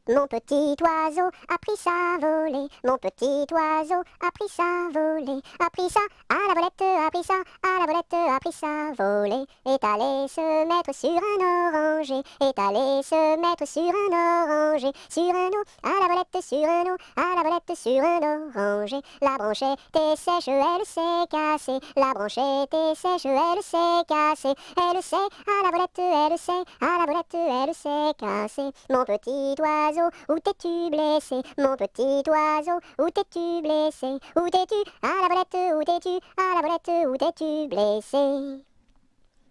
Mon petit oiseau a pris sa volée, mon petit oiseau a pris sa volée, a pris ça à la volette, a pris ça à la volette, a pris sa volée, est allé se mettre sur un oranger, est allé se mettre sur un oranger, sur un eau, à la volette, sur un eau, à la volette, sur un oranger, la branche était sèche, elle s'est cassée, la branche était sèche, elle s'est cassée, elle s'est à la volette, elle s'est à la volette, elle s'est cassée, mon petit oiseau. Où t'es-tu blessé, mon petit oiseau? Où t'es-tu blessé? Où t'es-tu? À la volette, où t'es-tu? À la volette, où t'es-tu blessé?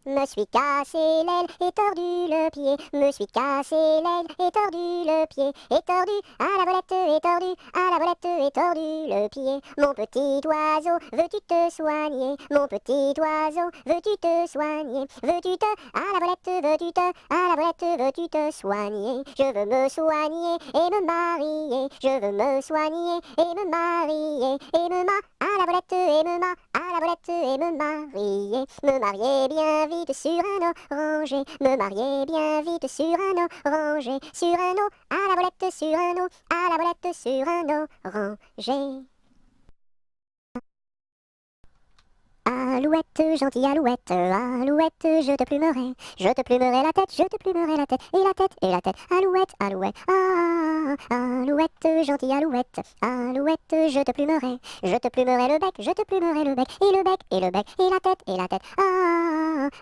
Me suis cassé l'aile et tordu le pied, me suis cassé l'aile et tordu le pied, et tordu à la volette et tordu à la volette et tordu le pied. Mon petit oiseau, veux-tu te soigner? Mon petit oiseau, veux-tu te soigner? Veux-tu te à la volette, veux-tu te à la volette, veux-tu te soigner? Je veux me soigner et me marier, je veux me soigner et me marier, et me ma à la volette et me ma à la volette et me marier bien vite sur un oranger, me marier bien vite sur un oranger, sur un eau, à la volette, sur un eau, à la volette, sur un oranger. Alouette, gentille alouette, alouette, je te plumerai la tête, je te plumerai la tête, et la tête, et la tête, alouette, alouette, alouette, gentille alouette, alouette, je te plumerai le bec, je te plumerai le bec, et le bec, et le bec, et la tête,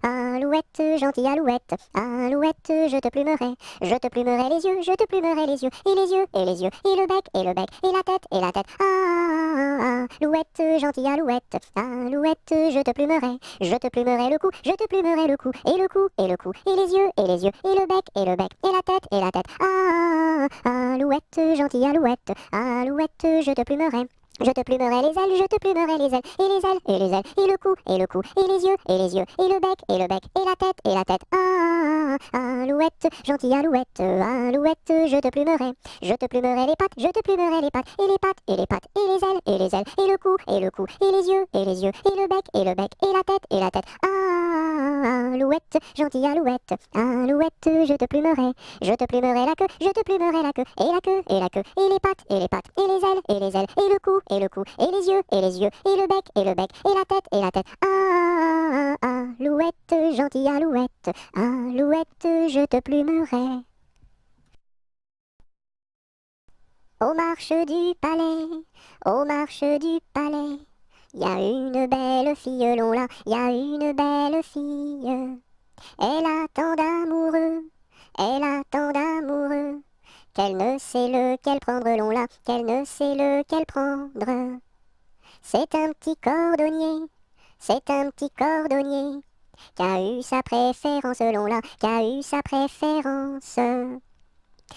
alouette, gentille alouette, alouette, je te plumerai les yeux, je te plumerai les yeux, et les yeux, et les yeux, et le bec, et le bec, et la tête, alouette, gentille alouette, alouette, je te plumerai le cou, je te plumerai le cou, et le cou, et le cou, et les yeux, et les yeux, et le bec, et le bec, et la tête, alouette, gentille alouette, alouette, je te plumerai. Je te plumerai les ailes, je te plumerai les ailes, et les ailes, et les ailes, et le cou, et le cou, et les yeux, et les yeux, et le bec, et le bec, et la tête, alouette, gentille alouette, alouette, je te plumerai les pattes, je te plumerai les pattes, et les pattes, et les pattes, et les ailes, et les ailes, et le cou, et le cou, et les yeux, et les yeux, et le bec, et la tête, alouette, gentille alouette, alouette, je te plumerai la queue, je te plumerai la queue, et la queue, et la queue, et les pattes, et les pattes, et les ailes, et les ailes, et le cou, et le cou, et les yeux, et les yeux, et le bec, et la tête, alouette, gentille alouette, alouette, je te plumerai. Aux marches du palais, aux marches du palais, y a une belle fille, long là, y a une belle fille. Elle a tant d'amoureux, elle a tant d'amoureux, qu'elle ne sait lequel prendre, long là, qu'elle ne sait lequel prendre. C'est un petit cordonnier, c'est un petit cordonnier, qui a eu sa préférence, long là, qui a eu sa préférence.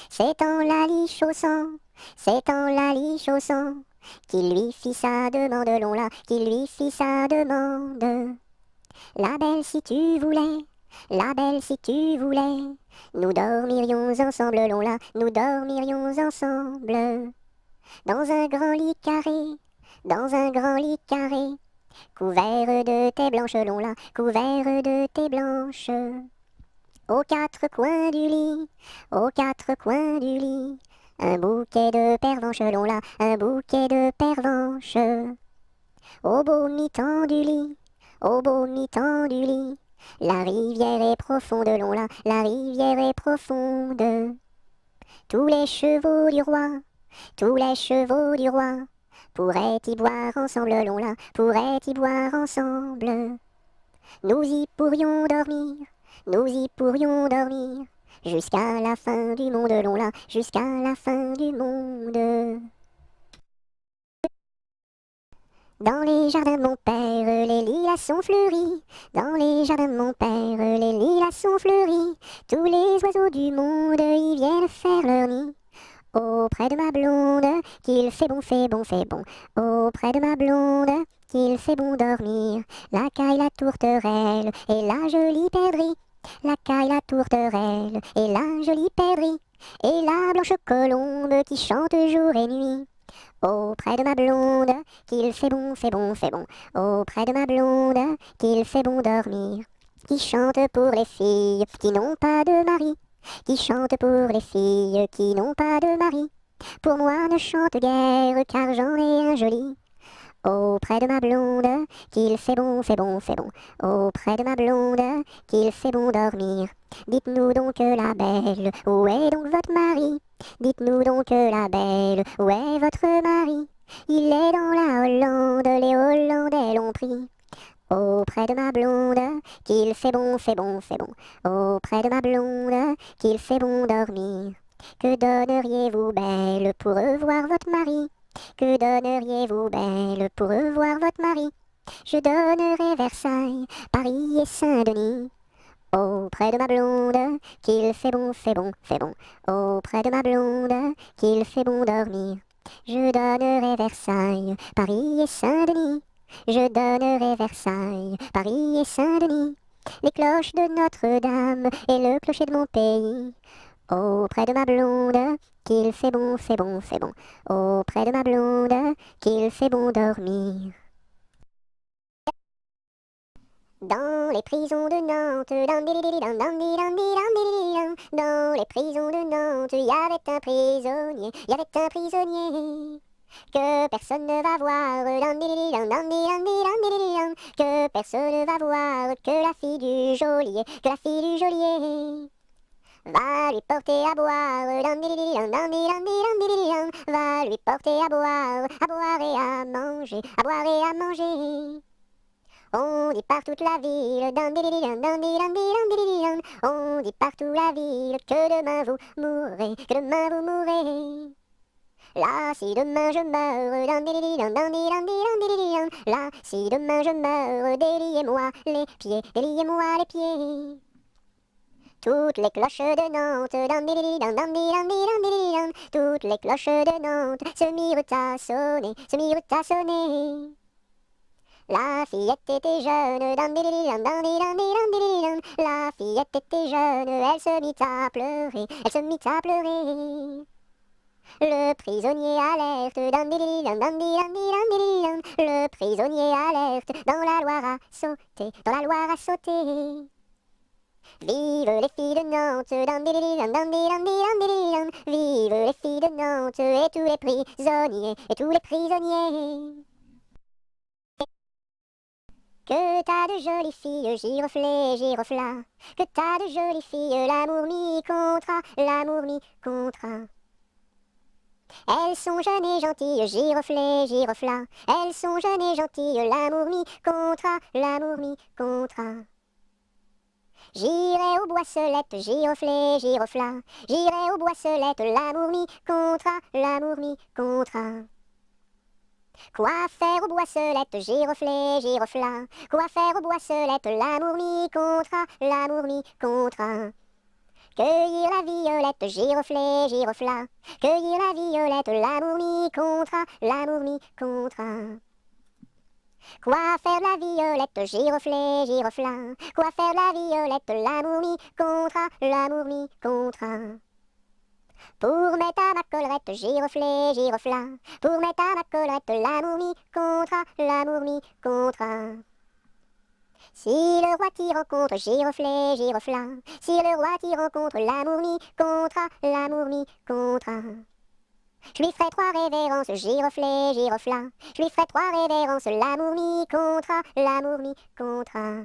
C'est en la lichaussant, c'est en la lichaussant, qu'il lui fit sa demande, long là, qu'il lui fit sa demande. La belle si tu voulais, la belle si tu voulais, nous dormirions ensemble, long là, nous dormirions ensemble. Dans un grand lit carré, dans un grand lit carré, couvert de tes blanches, long là, couvert de tes blanches. Aux quatre coins du lit, aux quatre coins du lit, un bouquet de pervenches, long là, un bouquet de pervenches. Au beau mi-temps du lit, au beau mi-temps du lit, la rivière est profonde, long là, la rivière est profonde. Tous les chevaux du roi, tous les chevaux du roi, pourraient y boire ensemble, long là, pourraient y boire ensemble. Nous y pourrions dormir, nous y pourrions dormir, jusqu'à la fin du monde, long là, jusqu'à la fin du monde. Dans les jardins de mon père, les lilas sont fleuris. Dans les jardins de mon père, les lilas sont fleuris. Tous les oiseaux du monde y viennent faire leur nid. Auprès de ma blonde, qu'il fait bon, fait bon, fait bon. Auprès de ma blonde, qu'il fait bon dormir. La caille, la tourterelle et la jolie perdrix. La caille, la tourterelle et la jolie perdrix. Et la blanche colombe qui chante jour et nuit. Auprès de ma blonde, qu'il fait bon, fait bon, fait bon. Auprès de ma blonde, qu'il fait bon dormir. Qui chante pour les filles qui n'ont pas de mari. qui chante pour les filles qui n'ont pas de mari. Pour moi ne chante guère, car j'en ai un joli. Auprès de ma blonde, qu'il fait bon, fait bon, fait bon. Auprès de ma blonde, qu'il fait bon dormir. Dites-nous donc la belle, où est donc votre mari? Dites-nous donc la belle, où est votre mari? Il est dans la Hollande, les Hollandais l'ont pris. Auprès de ma blonde, qu'il fait bon, fait bon, fait bon. Auprès de ma blonde, qu'il fait bon dormir. Que donneriez-vous, belle, pour revoir votre mari? Que donneriez-vous, belle, pour revoir votre mari? Je donnerais Versailles, Paris et Saint-Denis. Auprès de ma blonde, qu'il fait bon, fait bon, fait bon. Auprès de ma blonde, qu'il fait bon dormir. Je donnerai Versailles, Paris et Saint-Denis. Je donnerai Versailles, Paris et Saint-Denis. Les cloches de Notre-Dame et le clocher de mon pays. Auprès de ma blonde, qu'il fait bon, fait bon, fait bon. Auprès de ma blonde, qu'il fait bon dormir. Dans les prisons de Nantes, dans les prisons de Nantes, il y avait un prisonnier, il y avait un prisonnier que personne ne va voir, que personne ne va voir, que la fille du geôlier, que la fille du geôlier va lui porter à boire, va lui porter à boire et à manger, à boire et à manger. On dit par toute la ville, on dit partout la ville que demain vous mourrez, que demain vous mourrez. Là, si demain je meurs, là, si demain je meurs, déliez-moi les pieds, déliez-moi les pieds. Toutes les cloches de Nantes, toutes les cloches de Nantes se mirent à sonner, se mirent à sonner. La fillette était jeune, la fillette était jeune, elle se mit à pleurer, elle se mit à pleurer. Le prisonnier alerte, le prisonnier alerte, dans la Loire à sauter, dans la Loire à sauter. Vive les filles de Nantes, vive les filles de Nantes, et tous les prisonniers, et tous les prisonniers. Que t'as de jolies filles, giroflées, girofla. Que t'as de jolies filles, l'amour mi contra, l'amour mi contra. Elles sont jeunes et gentilles, giroflées, girofla. Elles sont jeunes et gentilles, l'amour mi contra, l'amour mi contra. J'irai aux boisselettes, giroflées, girofla. J'irai aux boisselettes, l'amour mi contra, l'amour mi contra. Quoi faire aux boisselettes, giroflées, girofla? Quoi faire aux boisselettes, l'amour mi contra, l'amour mi contra. Cueillir la violette, giroflée, girofla. Cueillir la violette, l'amour mi contra, l'amour mi contra. Quoi faire la violette, giroflée, girofla? Quoi faire la violette, l'amour mi contra, l'amour mi contra. Pour mettre à ma collerette, giroflée, girofla. Pour mettre à ma collerette, l'amour mi contra, l'amour mi contra. Si le roi t'y rencontre, giroflée, girofla. Si le roi t'y rencontre, l'amour mi contra, l'amour mi contra. Je lui ferai 3 révérences, giroflée, girofla. Je lui ferai 3 révérences, l'amour mi contra, l'amour mi contra.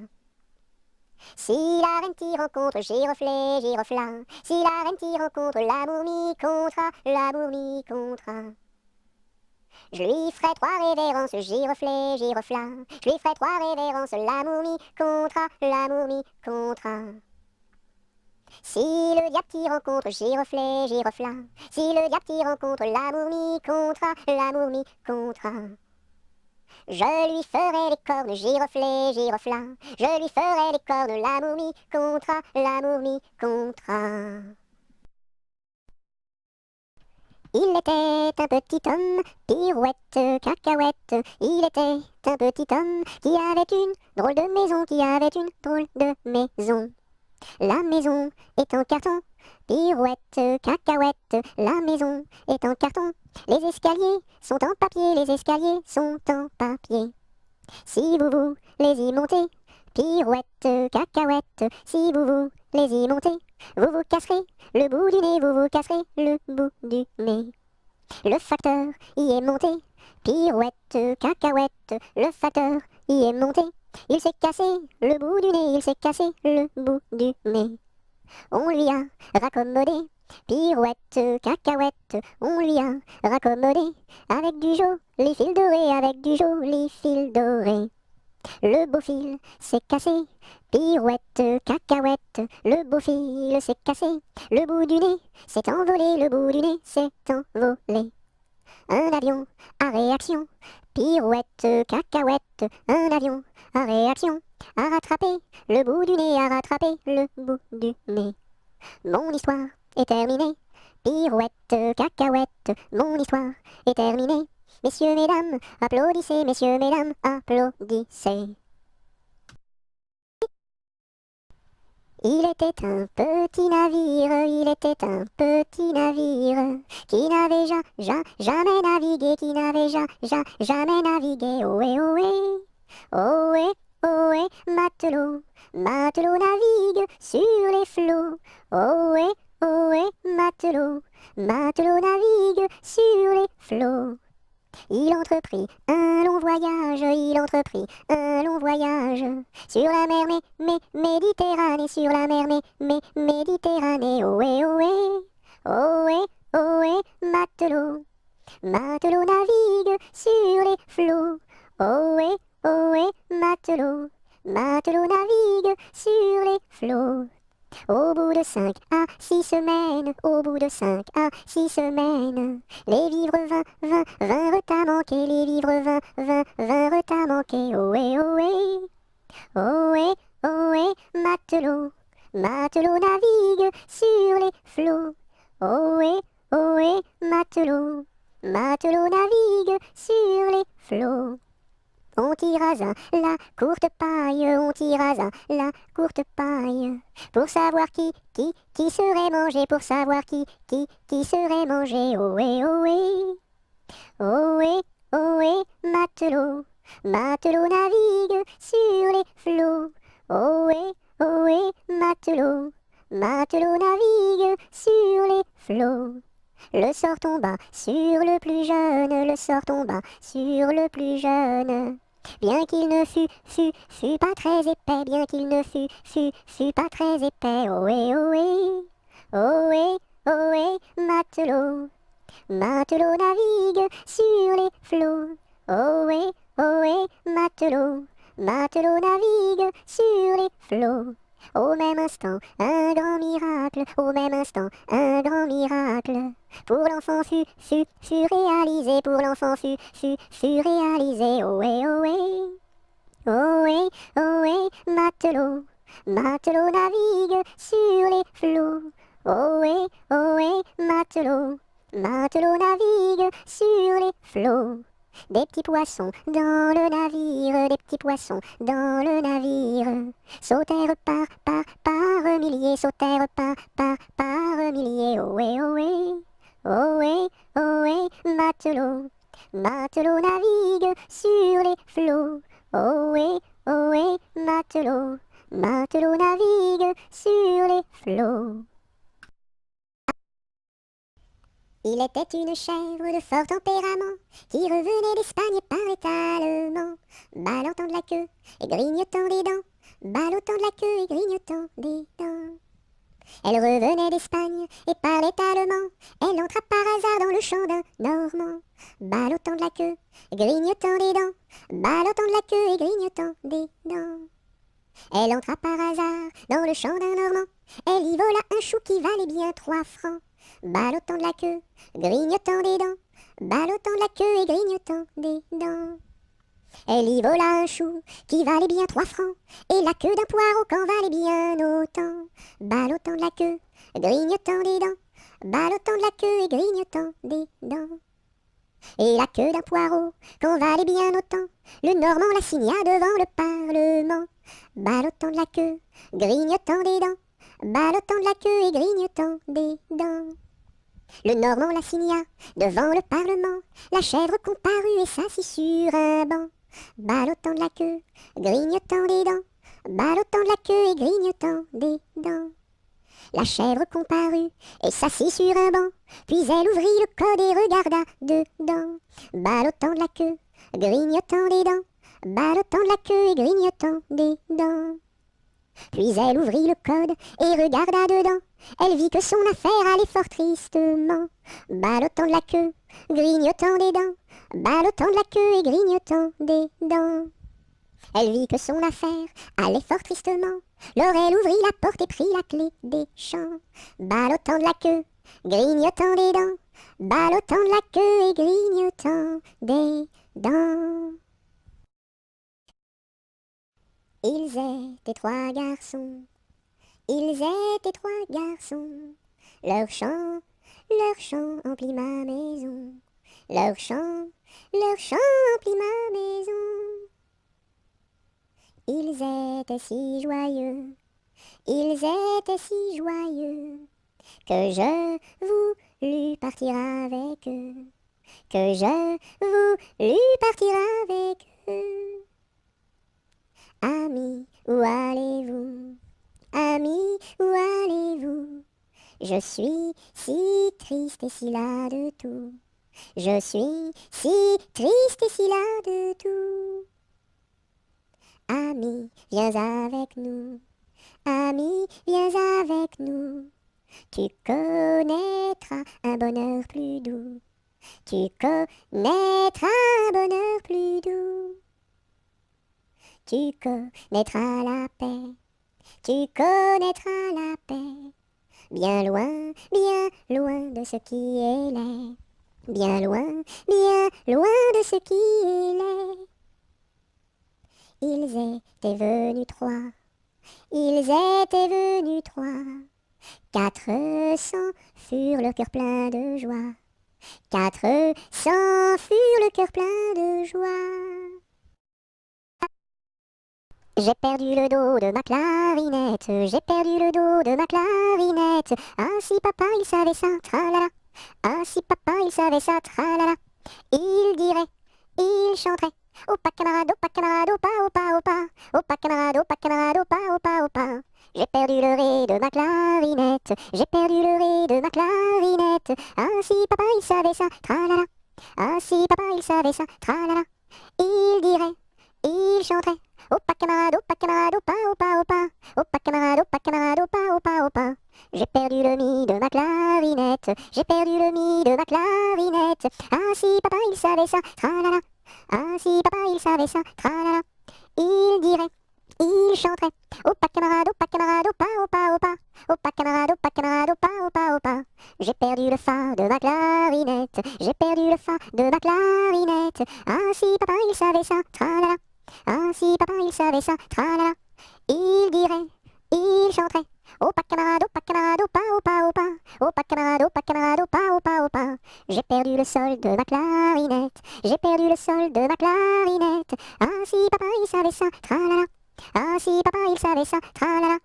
Si la reine t'y rencontre, giroflée, girofla. Si la reine t'y rencontre, l'amour mi contra, l'amour mi contra. Je lui ferai 3 révérences, giroflée, girofla. Je lui ferai 3 révérences, l'amour mi contra, l'amour mi contra. Si le diable t'y rencontre, giroflée, girofla. Si le diable t'y rencontre, l'amour mi contra, l'amour mi contra. Je lui ferai les cornes, giroflée, girofla. Je lui ferai les cornes, l'amour mi contra, l'amour mi contra. Il était un petit homme, pirouette, cacahuète. Il était un petit homme qui avait une drôle de maison, qui avait une drôle de maison. La maison est en carton, pirouette, cacahuète. La maison est en carton. Les escaliers sont en papier, les escaliers sont en papier. Si vous voulez y monter, pirouette, cacahuète. Si vous voulez y monter, vous vous casserez le bout du nez, vous vous casserez le bout du nez. Le facteur y est monté, pirouette, cacahuète, le facteur y est monté. Il s'est cassé le bout du nez, il s'est cassé le bout du nez. On lui a raccommodé, pirouette, cacahuète, on lui a raccommodé, avec du joli fil doré, avec du joli fil doré. Le beau fil s'est cassé, pirouette, cacahuète, le beau fil s'est cassé, le bout du nez s'est envolé, le bout du nez s'est envolé. Un avion à réaction, pirouette, cacahuète, un avion à réaction, a rattrapé le bout du nez, a rattrapé le bout du nez. Mon histoire est terminée, pirouette, cacahuète, mon histoire est terminée. Messieurs, mesdames, applaudissez, messieurs, mesdames, applaudissez. Il était un petit navire, il était un petit navire, qui n'avait jamais navigué, qui n'avait jamais navigué. Ohé, ohé, ohé, ohé, matelot, matelot navigue sur les flots. Ohé, ohé, matelot, matelot navigue sur les flots. Il entreprit un long voyage, il entreprit un long voyage sur la mer Méditerranée, sur la mer Méditerranée. Ohé, ohé, ohé, ohé, matelot, matelot navigue sur les flots. Ohé, ohé, matelot, matelot navigue sur les flots. Au bout de 5 à 6 semaines, au bout de 5 à 6 semaines, les vivres vinrent à manquer, les vivres vinrent à manquer. Ohé, ohé, ohé, ohé, matelot, matelot navigue sur les flots. Ohé, ohé, matelot, matelot navigue sur les flots. On tira la courte paille, on tira la courte paille, pour savoir qui serait mangé, pour savoir qui serait mangé. Ohé, ohé, ohé, ohé, matelot, matelot navigue sur les flots. Ohé, ohé, matelot, matelot navigue sur les flots. Le sort tomba sur le plus jeune, le sort tomba sur le plus jeune. Bien qu'il ne fût pas très épais, bien qu'il ne fût pas très épais. Ohé, ohé, ohé, ohé, matelot, matelot navigue sur les flots. Ohé, ohé, matelot, matelot navigue sur les flots. Au même instant, un grand miracle, au même instant, un grand miracle. Pour l'enfant fut réalisé, pour l'enfant fut réalisé. Ohé, ohé, ohé, ohé, matelot, matelot navigue sur les flots. Ohé, ohé, matelot, matelot navigue sur les flots. Des petits poissons dans le navire, des petits poissons dans le navire, sautèrent par milliers, sautèrent par milliers. Ohé, ohé, ohé, ohé, matelot, matelot navigue sur les flots. Ohé, ohé, matelot, matelot navigue sur les flots. Il était une chèvre de fort tempérament, qui revenait d'Espagne et parlait allemand, ballottant de la queue et grignotant des dents, ballottant de la queue et grignotant des dents. Elle revenait d'Espagne et parlait allemand, elle entra par hasard dans le champ d'un Normand, ballottant de la queue, grignotant des dents, ballottant de la queue et grignotant des dents. Elle entra par hasard dans le champ d'un Normand, elle y vola un chou qui valait bien 3 francs, ballottant de la queue, grignotant des dents, ballottant de la queue et grignotant des dents. Elle y vola un chou qui valait bien 3 francs, et la queue d'un poireau qu'en valait bien autant, ballottant de la queue, grignotant des dents, ballottant de la queue et grignotant des dents. Et la queue d'un poireau qu'en valait bien autant, le Normand la signa devant le Parlement, ballottant de la queue, grignotant des dents, ballottant de la queue et grignotant des dents. Le Normand la signa devant le Parlement, la chèvre comparut et s'assit sur un banc, ballottant de la queue, grignotant des dents, ballottant de la queue et grignotant des dents. La chèvre comparut et s'assit sur un banc, puis elle ouvrit le code et regarda dedans, ballottant de la queue, grignotant des dents, ballottant de la queue et grignotant des dents. Puis elle ouvrit le code et regarda dedans, elle vit que son affaire allait fort tristement, ballottant de la queue, grignotant des dents, ballottant de la queue et grignotant des dents. Elle vit que son affaire allait fort tristement, alors elle ouvrit la porte et prit la clé des champs, ballottant de la queue, grignotant des dents, ballottant de la queue et grignotant des dents. Ils étaient trois garçons, ils étaient trois garçons, leur chant emplit ma maison, leur chant emplit ma maison. Ils étaient si joyeux, ils étaient si joyeux, que je voulus partir avec eux, que je voulus partir avec eux. Amis, où allez-vous? Amis, où allez-vous? Je suis si triste et si las de tout, je suis si triste et si las de tout. Ami, viens avec nous, ami, viens avec nous. Tu connaîtras un bonheur plus doux, tu connaîtras un bonheur plus doux. Tu connaîtras la paix, tu connaîtras la paix. Bien loin de ce qui est laid, bien loin de ce qui est laid. Ils étaient venus trois, ils étaient venus trois. 400 furent le cœur plein de joie, 400 furent le cœur plein de joie. J'ai perdu le dos de ma clarinette, j'ai perdu le dos de ma clarinette. Ah si papa il savait ça, tralala. Ah si papa il savait ça, tralala. Il dirait, il chanterait. Opa camarade, opa, opa, opa. Opa camarade, opa, opa, opa. J'ai perdu le ré de ma clarinette, j'ai perdu le ré de ma clarinette. Ah si papa il savait ça, tralala. Ah si papa il savait ça, tralala. Il dirait, il chanterait. Opa camarade, opa, opa, opa. Opa camarade, opa, opa, opa. J'ai perdu le mi de ma clarinette, j'ai perdu le mi de ma clarinette. Ah si papa il savait ça, tralala. Ah si papa il savait ça, tralala. Il dirait, il chanterait. Opa camarade, opa, opa, opa. Opa camarade, opa, opa, opa. J'ai perdu le fa de ma clarinette, j'ai perdu le fa de ma clarinette. Ah si papa il savait ça, tralala. Ah si papa il savait ça, tralala. Il dirait, il chanterait. Opa camarade, opa, opa, opa. Opa camarade, opa, opa, opa. J'ai perdu le sol de ma clarinette, j'ai perdu le sol de ma clarinette. Ah si papa il savait ça, tralala. Ah si papa il savait ça, tralala.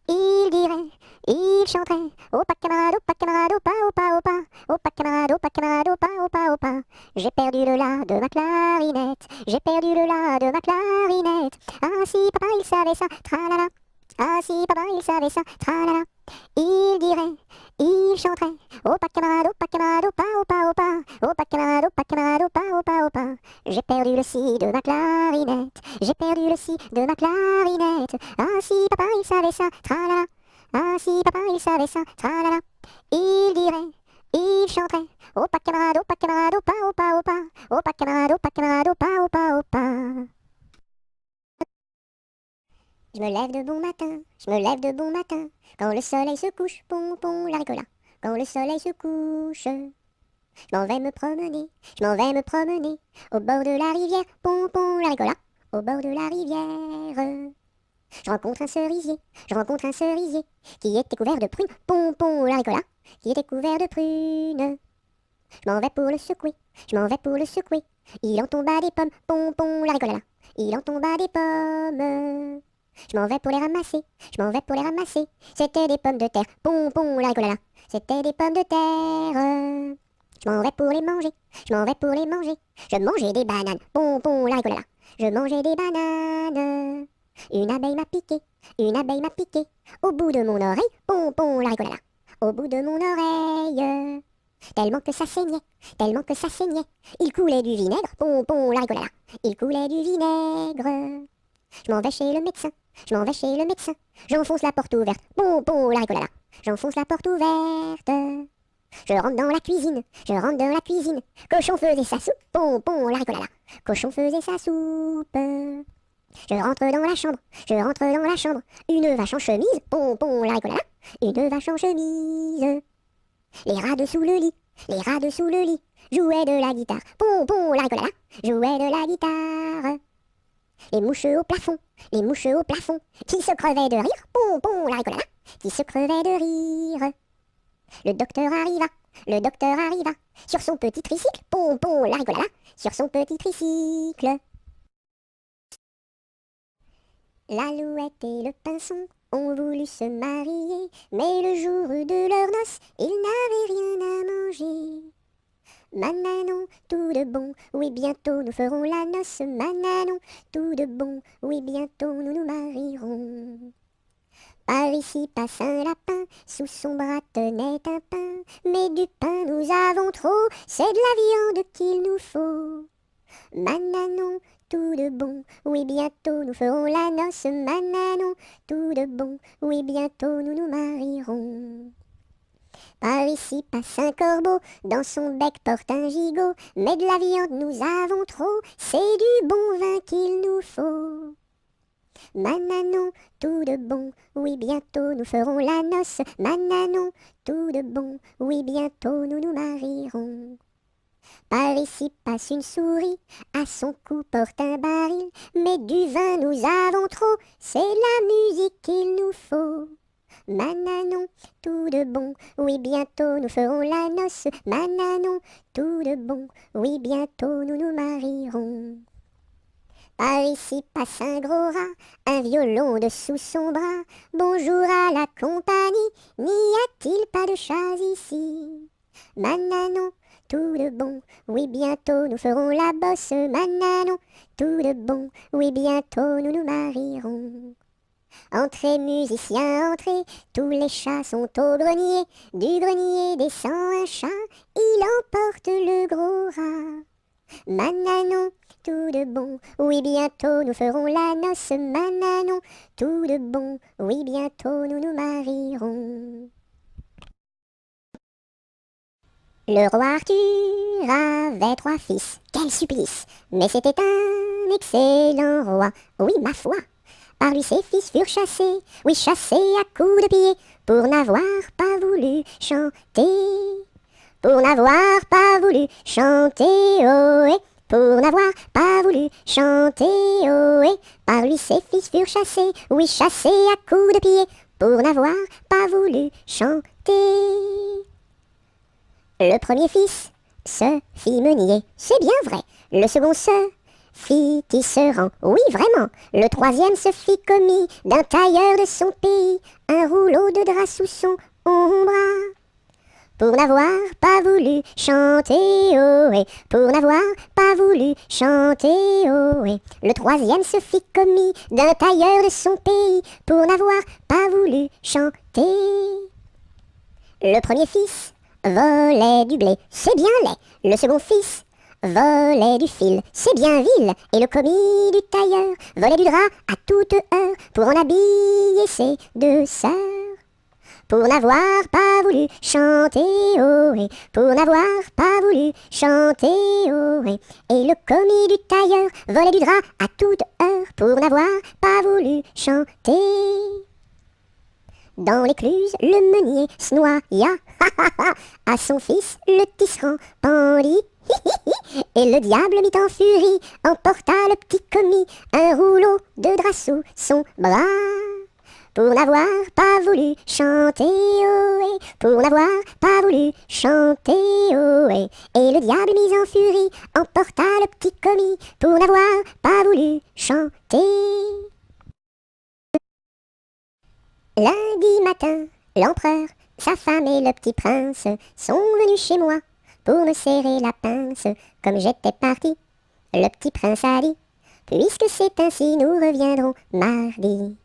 Il dirait, il chanterait. Opa camarade, opa, opa, opa. Opa camarade, opa, opa, opa. J'ai perdu le la de ma clarinette, j'ai perdu le la de ma clarinette. Ah si papa il savait ça, tralala. Ah si papa il savait ça, tralala. Il dirait, il chanterait. Opa camarade, opa, opa, opa. Opa camarade, opa, opa. J'ai perdu le si de ma clarinette, j'ai perdu le si de ma clarinette. Ah si papa il savait ça, tralala. Ah si papa il savait ça, tralala. Il dirait, il chanterait. Opa camarade, opa, opa, opa. Opa camarade, opa, opa. Je me lève de bon matin, je me lève de bon matin. Quand le soleil se couche, pom pom la ricola. Quand le soleil se couche, je m'en vais me promener, je m'en vais me promener. Au bord de la rivière, pom pom la ricola. Au bord de la rivière, je rencontre un cerisier, je rencontre un cerisier qui était couvert de prunes, pom pom la ricola. Qui était couvert de prunes. Je m'en vais pour le secouer, je m'en vais pour le secouer. Il en tomba des pommes, pom pom la ricola. Il en tomba des pommes. Je m'en vais pour les ramasser, je m'en vais pour les ramasser. C'était des pommes de terre, pom pom la ricolala. C'était des pommes de terre. Je m'en vais pour les manger, je m'en vais pour les manger. Je mangeais des bananes, pom pom la ricolala. Je mangeais des bananes. Une abeille m'a piqué, une abeille m'a piqué. Au bout de mon oreille, pompon, la rigolala. Au bout de mon oreille, tellement que ça saignait, tellement que ça saignait. Il coulait du vinaigre, pompon, la rigolala. Il coulait du vinaigre. Je m'en vais chez le médecin, je m'en vais chez le médecin. J'enfonce la porte ouverte, pompon, la rigolala. J'enfonce la porte ouverte. Je rentre dans la cuisine, je rentre dans la cuisine. Cochon faisait sa soupe, pompon, la rigolala. Cochon faisait sa soupe. Je rentre dans la chambre, je rentre dans la chambre. Une vache en chemise, pompon, la rigolala. Une vache en chemise. Les rats dessous le lit, les rats dessous le lit. Jouaient de la guitare, pompon, la rigolala. Jouaient de la guitare. Les mouches au plafond, les mouches au plafond. Qui se crevaient de rire, pompon, la rigolala. Qui se crevaient de rire. Le docteur arriva, le docteur arriva. Sur son petit tricycle, pompon, la rigolala. Sur son petit tricycle. L'Alouette et le Pinson ont voulu se marier, mais le jour de leur noces, ils n'avaient rien à manger. Mananon, tout de bon, oui bientôt nous ferons la noce. Mananon, tout de bon, oui bientôt nous nous marierons. Par ici passe un lapin, sous son bras tenait un pain. Mais du pain nous avons trop, c'est de la viande qu'il nous faut. Mananon, tout de bon, oui bientôt nous ferons la noce. Mananon, tout de bon, oui bientôt nous nous marierons. Par ici passe un corbeau, dans son bec porte un gigot. Mais de la viande nous avons trop, c'est du bon vin qu'il nous faut. Mananon, tout de bon, oui bientôt nous ferons la noce. Mananon, tout de bon, oui bientôt nous nous marierons. Par ici passe une souris, à son cou porte un baril. Mais du vin nous avons trop, c'est la musique qu'il nous faut. Mananon, tout de bon, oui bientôt nous ferons la noce. Mananon, tout de bon, oui bientôt nous nous marierons. Par ici passe un gros rat, un violon dessous son bras. Bonjour à la compagnie, n'y a-t-il pas de chats ici? Mananon, tout de bon, oui bientôt nous ferons la bosse. Mananon, tout de bon, oui bientôt nous nous marierons. Entrez musiciens, entrez, tous les chats sont au grenier. Du grenier descend un chat, il emporte le gros rat. Mananon, tout de bon, oui bientôt nous ferons la noce. Mananon, tout de bon, oui bientôt nous nous marierons. Le roi Arthur avait 3 fils, quel supplice! Mais c'était un excellent roi, oui ma foi. Par lui ses fils furent chassés, oui chassés à coups de pied, pour n'avoir pas voulu chanter. Pour n'avoir pas voulu chanter, ohé, pour n'avoir pas voulu chanter, ohé. Par lui ses fils furent chassés, oui chassés à coups de pied, pour n'avoir pas voulu chanter. Le premier fils se fit meunier, c'est bien vrai. Le second se fit tisserand, oui vraiment. Le troisième se fit commis d'un tailleur de son pays, un rouleau de drap sous son bras. Pour n'avoir pas voulu chanter, ohé, pour n'avoir pas voulu chanter, ohé. Le troisième se fit commis d'un tailleur de son pays, pour n'avoir pas voulu chanter. Le premier fils volait du blé, c'est bien laid. Le second fils volait du fil, c'est bien vil. Et le commis du tailleur volait du drap à toute heure, pour en habiller ses 2 sœurs. Pour n'avoir pas voulu chanter, ohé, pour n'avoir pas voulu chanter, ohé. Et le commis du tailleur volait du drap à toute heure, pour n'avoir pas voulu chanter. Dans l'écluse, le meunier se noya, à son fils le tisserand pendit. Et le diable mit en furie, emporta le petit commis, un rouleau de drap sous son bras. Pour n'avoir pas voulu chanter, ohé, pour n'avoir pas voulu chanter, ohé. Et le diable mis en furie, emporta le petit commis, pour n'avoir pas voulu chanter. Lundi matin, l'empereur, sa femme et le petit prince sont venus chez moi pour me serrer la pince. Comme j'étais parti, le petit prince a dit: Puisque c'est ainsi, nous reviendrons mardi.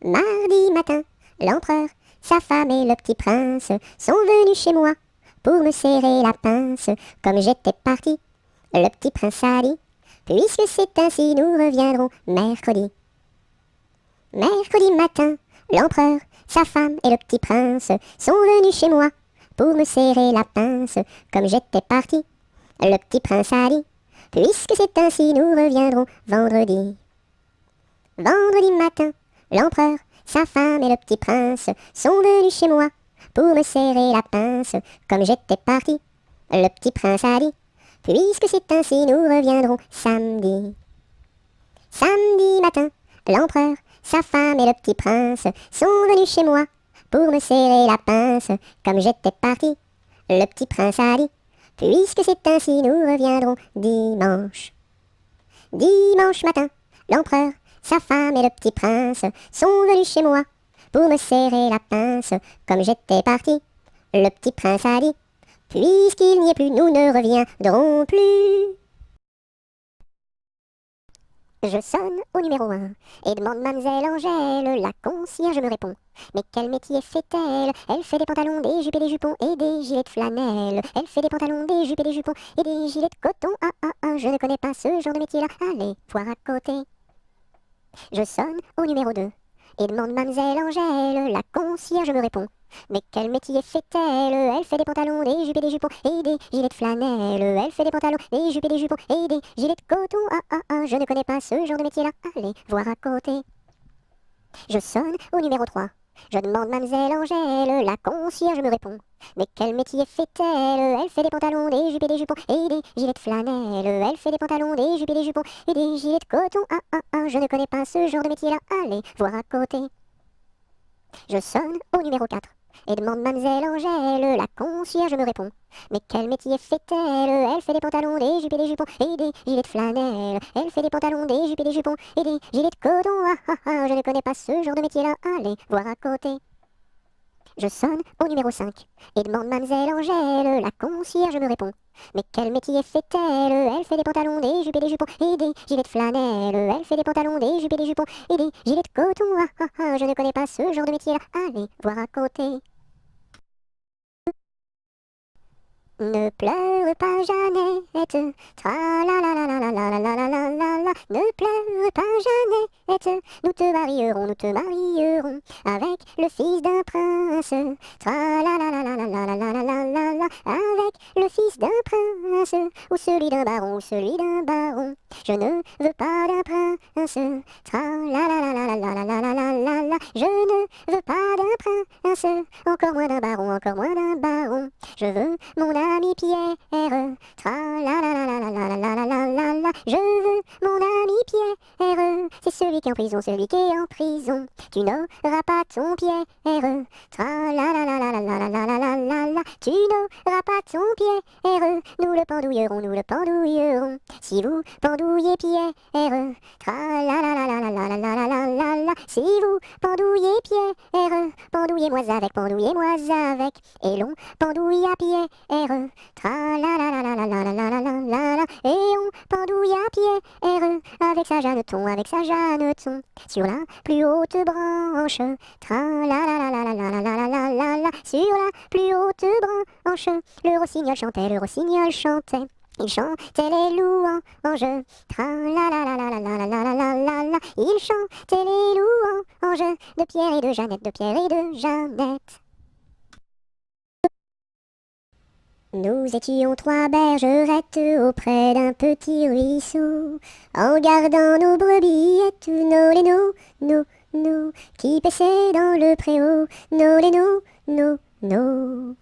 Mardi matin, l'empereur, sa femme et le petit prince sont venus chez moi pour me serrer la pince. Comme j'étais parti, le petit prince a dit, puisque c'est ainsi, nous reviendrons mercredi. Mercredi matin, l'empereur, sa femme et le petit prince sont venus chez moi pour me serrer la pince. Comme j'étais parti, le petit prince a dit, puisque c'est ainsi, nous reviendrons vendredi. Vendredi matin, l'empereur, sa femme et le petit prince sont venus chez moi pour me serrer la pince. Comme j'étais parti, le petit prince a dit, puisque c'est ainsi, nous reviendrons samedi. Samedi matin, l'empereur, sa femme et le petit prince sont venus chez moi pour me serrer la pince. Comme j'étais parti, le petit prince a dit, puisque c'est ainsi, nous reviendrons dimanche. Dimanche matin, l'empereur, sa femme et le petit prince sont venus chez moi pour me serrer la pince. Comme j'étais parti, le petit prince a dit, puisqu'il n'y est plus, nous ne reviendrons plus. Je sonne au numéro 1 et demande mademoiselle Angèle, la concierge me répond. Mais quel métier fait-elle? Elle fait des pantalons, des jupes et des jupons et des gilets de flanelle. Elle fait des pantalons, des jupes et des jupons et des gilets de coton. Ah ah ah, je ne connais pas ce genre de métier-là. Allez, voir à côté. Je sonne au numéro 2 et demande mademoiselle Angèle, la concierge me répond. Mais quel métier fait-elle? Elle fait des pantalons, des jupes et des jupons et des gilets de flanelle. Elle fait des pantalons, des jupes et des jupons et des gilets de coton. Ah ah ah, je ne connais pas ce genre de métier-là. Allez, voir à côté. Je sonne au numéro 3. Je demande mademoiselle Angèle, la concierge me répond. Mais quel métier fait-elle? Elle fait des pantalons, des jupes et des jupons et des gilets de flanelle. Elle fait des pantalons, des jupes et des jupons et des gilets de coton. Ah ah ah, je ne connais pas ce genre de métier-là. Allez, voir à côté. Je sonne au numéro 4 et demande mademoiselle Angèle, la concierge me répond. Mais quel métier fait-elle? Elle fait des pantalons, des jupes et des jupons et des gilets de flanelle. Elle fait des pantalons, des jupes et des jupons et des gilets de coton. Ah ah ah, je ne connais pas ce genre de métier-là. Allez, voir à côté. Je sonne au numéro 5 et demande mademoiselle Angèle, la concierge me répond. Mais quel métier fait-elle? Elle fait des pantalons, des jupes et des jupons et des gilets de flanelle. Elle fait des pantalons, des jupes et des jupons et des gilets de coton. Ah ah ah, je ne connais pas ce genre de métier-là. Allez, voir à côté. Ne pleure pas Jeannette, tra la la la la la la la la la la la. Ne pleure pas Jeannette, nous te marierons avec le fils d'un prince. Tra la la la la la la la la la la la, avec le fils d'un prince, ou celui d'un baron, ou celui d'un baron. Je ne veux pas d'un prince. Tra la la la la la la la la la la la. Je ne veux pas d'un prince, encore moins d'un baron, encore moins d'un baron. Je veux mon ami Pierre, tra la la la la la la la la la la la. Je veux mon ami Pierre, c'est celui qui est en prison, celui qui est en prison. Tu n'auras pas ton Pierre, tra la la la la la la la la la la la. Tu n'auras pas ton Pierre, nous le pendouillerons, nous le pendouillerons. Si vous pendouillez Pierre, tra la la la la la la la la la la la. Si vous pendouillez Pierre, pendouillez-moi avec, et l'on pendouille à Pierre, tra la la la la la la la la la la la, et on pendouille à Pierre, avec sa Jeanneton, sur la plus haute branche, tra la la la la la la la la la la la, sur la plus haute branche, le rossignol chantait. Il chantait les louanges, tra la la la la la la la la la la la. Il chantait les louanges de Pierre et de Jeannette, Nous étions trois bergerettes auprès d'un petit ruisseau, en gardant nos brebillettes, nos lénos, nos, qui paissaient dans le préau, nos lénos, nos.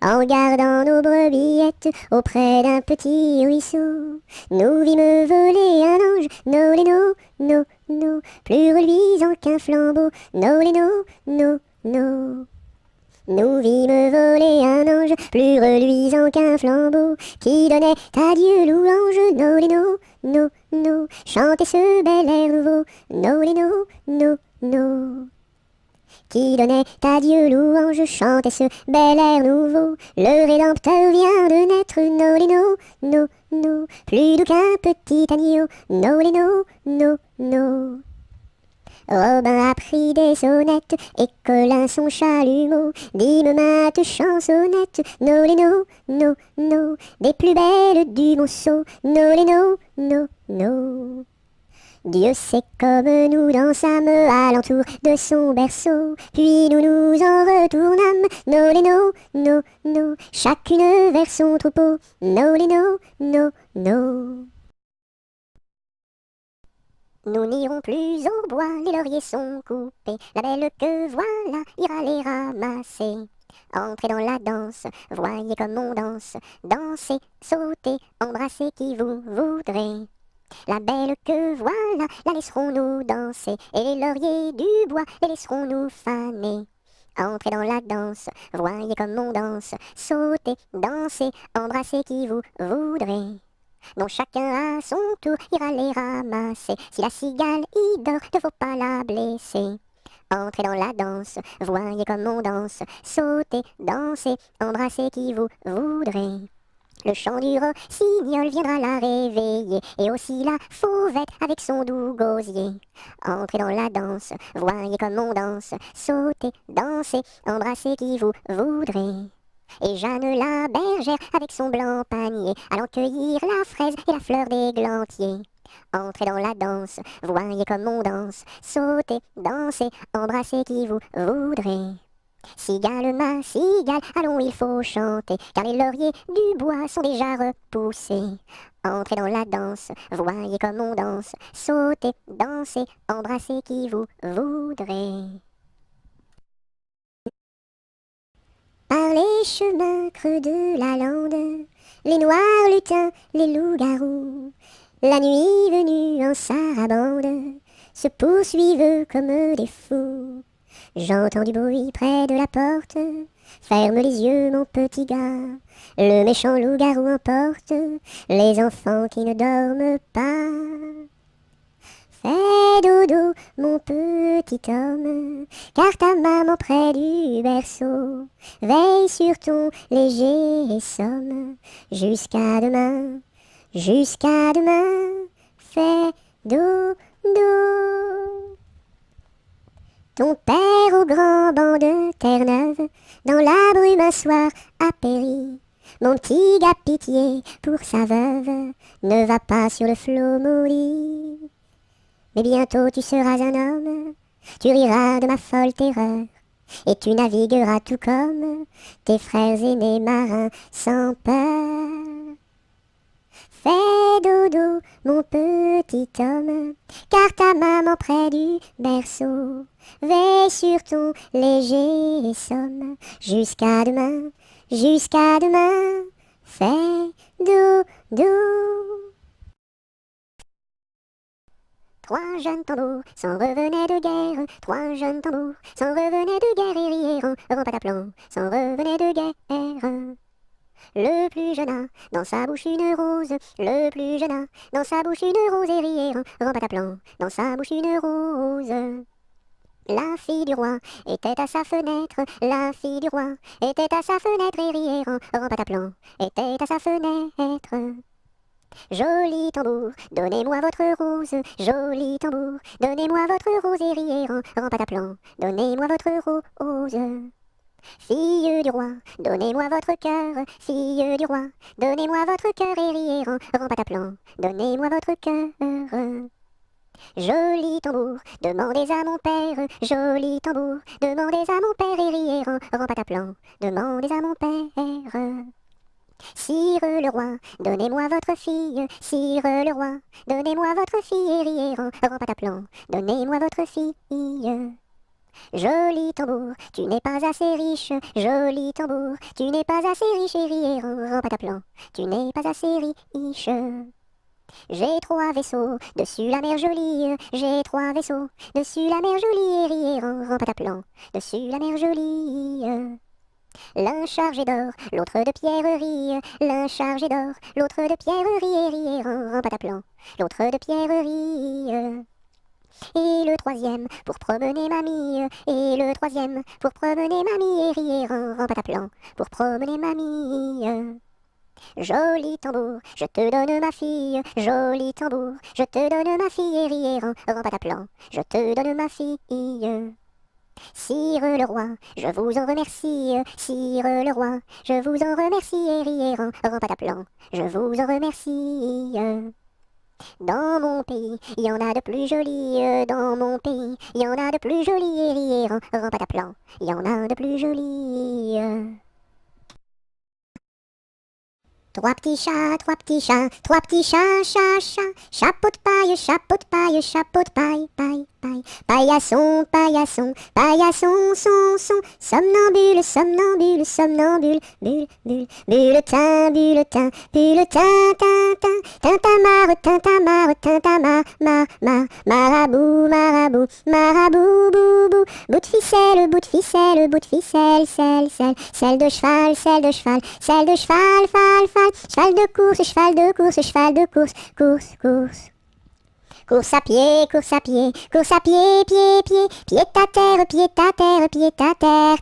En gardant nos brebillettes auprès d'un petit ruisseau, nous vîmes voler un ange, nos lénos, nos, plus reluisant qu'un flambeau, nos lénos, nos. Nous vîmes voler un ange, plus reluisant qu'un flambeau, qui donnait à Dieu louange, nos, chanter ce bel air nouveau, nos, qui donnait à Dieu louange, chantait ce bel air nouveau. Le Rédempteur vient de naître, nolino, no, no, plus doux qu'un petit agneau, nolino, no, no. Robin a pris des sonnettes et Colin son chalumeau. Dime mate chansonnette, nolino, no, no, des plus belles du monceau, nolino, no, no. Dieu sait comme nous dansâmes alentour de son berceau, puis nous nous en retournâmes, nolino, no, no, chacune vers son troupeau, nolino, no, no. Nous n'irons plus au bois, les lauriers sont coupés, la belle que voilà ira les ramasser. Entrez dans la danse, voyez comme on danse, dansez, sautez, embrassez qui vous voudrez. La belle que voilà, la laisserons-nous danser, et les lauriers du bois, les laisserons-nous faner. Entrez dans la danse, voyez comme on danse, sautez, dansez, embrassez qui vous voudrez. Dont chacun à son tour ira les ramasser. Si la cigale y dort, ne faut pas la blesser. Entrez dans la danse, voyez comme on danse, sautez, dansez, embrassez qui vous voudrez. Le chant du rossignol viendra la réveiller, et aussi la fauvette avec son doux gosier. Entrez dans la danse, voyez comme on danse, sautez, dansez, embrassez qui vous voudrez. Et Jeanne la bergère avec son blanc panier, allant cueillir la fraise et la fleur d'églantier. Entrez dans la danse, voyez comme on danse, sautez, dansez, embrassez qui vous voudrez. Cigale, ma cigale, allons, il faut chanter, car les lauriers du bois sont déjà repoussés. Entrez dans la danse, voyez comme on danse, sautez, dansez, embrassez qui vous voudrez. Par les chemins creux de la lande, les noirs lutins, les loups-garous, la nuit venue en sarabande, se poursuivent comme des fous. J'entends du bruit près de la porte, ferme les yeux mon petit gars, le méchant loup-garou emporte les enfants qui ne dorment pas. Fais dodo, mon petit homme, car ta maman près du berceau veille sur ton léger somme. Jusqu'à demain, jusqu'à demain, fais dodo. Ton père au grand banc de Terre-Neuve, dans la brume un soir a péri. Mon petit gars, pitié pour sa veuve, ne va pas sur le flot maudit. Mais bientôt tu seras un homme, tu riras de ma folle terreur, et tu navigueras tout comme tes frères aînés marins sans peur. Fais dodo, mon petit homme, car ta maman près du berceau veille sur ton léger somme. Jusqu'à demain, fais dodo. Trois jeunes tambours s'en revenaient de guerre, trois jeunes tambours s'en revenaient de guerre et rièrent en pataplan, s'en revenaient de guerre. Le plus jeune a dans sa bouche une rose, le plus jeune a dans sa bouche une rose et rièrent en pataplan, dans sa bouche une rose. La fille du roi était à sa fenêtre, la fille du roi était à sa fenêtre et rièrent en pataplan, était à sa fenêtre. Joli tambour, donnez-moi votre rose, joli tambour, donnez-moi votre rose et rièrent en pataplan, donnez-moi votre rose. Fille du roi, donnez-moi votre cœur, fille du roi, donnez-moi votre cœur et rièrent en pataplan, donnez-moi votre cœur. Joli tambour, demandez à mon père, joli tambour, demandez à mon père et rièrent en pataplan, demandez à mon père. Sire le roi, donnez-moi votre fille, sire le roi, donnez-moi votre fille et rièrent en pataplan, donnez-moi votre fille. Joli tambour, tu n'es pas assez riche, joli tambour, tu n'es pas assez riche et rièrent en pataplan, tu n'es pas assez riche. J'ai trois vaisseaux dessus la mer jolie, j'ai trois vaisseaux dessus la mer jolie et rièrent en pataplan, dessus la mer jolie. L'un chargé d'or, l'autre de pierreries, l'un chargé d'or, l'autre de pierreries et rièrent en pataplan, l'autre de pierreries. Et le troisième pour promener mamie. Et le troisième pour promener mamie. Et rire en pataplan pour promener mamie. Joli tambour, je te donne ma fille. Joli tambour, je te donne ma fille. Et rire en pataplan, je te donne ma fille. Sire le roi, je vous en remercie. Sire le roi, je vous en remercie. Et rire en pataplan, je vous en remercie. Dans mon pays, il y en a de plus jolis. Dans mon pays, il y en a de plus jolis. Et rire en pataplan, il y en a de plus jolis. Trois petits chats, trois petits chats, trois petits chats, chat, chat. Chapeau de paille, chapeau de paille, chapeau de paille, paille, paille. Paillasson, paillasson, paillasson, son. Somnambule, somnambule, somnambule, bulle, bulle. Bulletin, bulletin, bulletin, tintin. Tintamarre, tintamarre, tintamarre, mar. Marabout, marabout, marabout, boubou. Bout de ficelle, bout de ficelle, bout de ficelle, selle. Selle de cheval, selle de cheval, selle de cheval, fal. Cheval de course, cheval de course, cheval de course, course. Course à pied, course à pied, course à pied, pied. Pied à terre, pied à terre, pied à terre.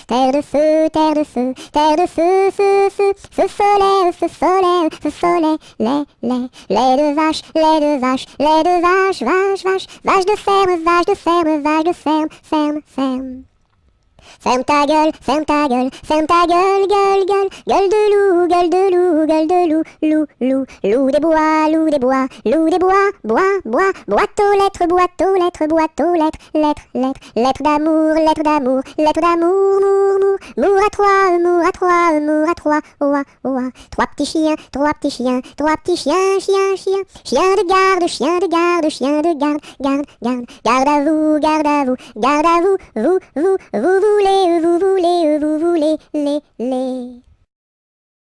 Terre de feu, terre de feu, terre de feu, feu. Feu follet, feu follet, feu follet. Lait de vache, lait de vache, lait de vache, vache. Vache de ferme, vache de ferme, vache de ferme. Ferme ta gueule, ferme ta gueule, ferme ta gueule, gueule. Gueule de loup, gueule de loup, gueule de loup. Loup des bois, loup des bois, loup des bois, bois. Boîte aux lettres, boîte aux lettres, boîte aux lettres. Lettres d'amour, lettres d'amour, lettres d'amour, mour. Mour à trois, mour à trois, mour à trois, oua. Trois petits chiens, trois petits chiens, trois petits chiens, chien. Chien de garde, chien de garde, chien de garde. Garde à vous, garde à vous, garde à vous, vous voulez, les.